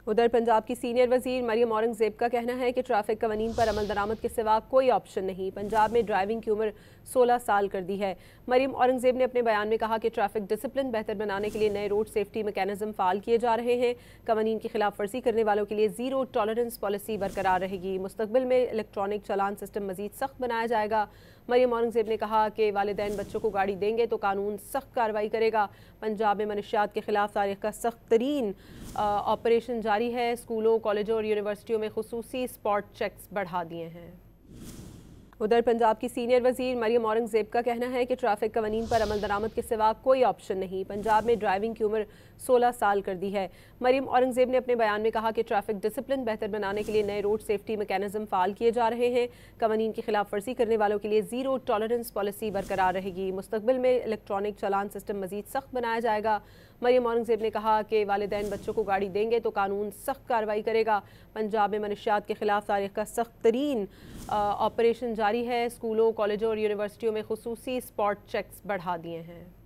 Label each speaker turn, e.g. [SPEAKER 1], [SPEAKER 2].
[SPEAKER 1] उधर पंजाब की सीनियर वजीर मरियम औरंगजेब का कहना है कि ट्रैफिक कवानीन पर अमल दरामद के सिवा कोई ऑप्शन नहीं। पंजाब में ड्राइविंग की उम्र 16 साल कर दी है। मरियम औरंगजेब ने अपने बयान में कहा कि ट्रैफिक डिसिप्लिन बेहतर बनाने के लिए नए रोड सेफ्टी मैकेनिज्म फाल किए जा रहे हैं। कवानीन की खिलाफ वर्जी करने वालों के लिए जीरो टॉलरेंस पॉलिसी बरकरार रहेगी। मुस्तकबिल में इलेक्ट्रॉनिक चालान सिस्टम मजीद सख्त बनाया जाएगा। मरियम औरंगजेब ने कहा कि वालिदैन बच्चों को गाड़ी देंगे तो कानून सख्त कार्रवाई करेगा। पंजाब में मनशियात के खिलाफ तारीख का सख्त तरीन ऑपरेशन जारी है। स्कूलों, कॉलेजों और यूनिवर्सिटियों में खुसूसी स्पॉट चेक्स बढ़ा दिए हैं। उधर पंजाब की सीनियर वजीर मरियम औरंगजेब का कहना है कि ट्रैफिक कवानीन पर अमल दरामद के सिवा कोई ऑप्शन नहीं। पंजाब में ड्राइविंग की उम्र 16 साल कर दी है। मरियम औरंगजेब ने अपने बयान में कहा कि ट्रैफिक डिसिप्लिन बेहतर बनाने के लिए नए रोड सेफ्टी मैकेनिज्म फाल किए जा रहे हैं। कवानीन की खिलाफ वर्जी करने वालों के लिए जीरो टॉलरेंस पॉलिसी बरकरार रहेगी। मुस्तकबिल में इलेक्ट्रॉनिक चालान सिस्टम मजीद सख्त बनाया जाएगा। मरियम औरंगजेब ने कहा कि वालिदैन बच्चों को गाड़ी देंगे तो कानून सख्त कार्रवाई करेगा। पंजाब में मनशियात के खिलाफ तारीख का सख्त तरीन ऑपरेशन जारी है। स्कूलों, कॉलेजों और यूनिवर्सिटियों में खुसूसी स्पॉट चेक्स बढ़ा दिए हैं।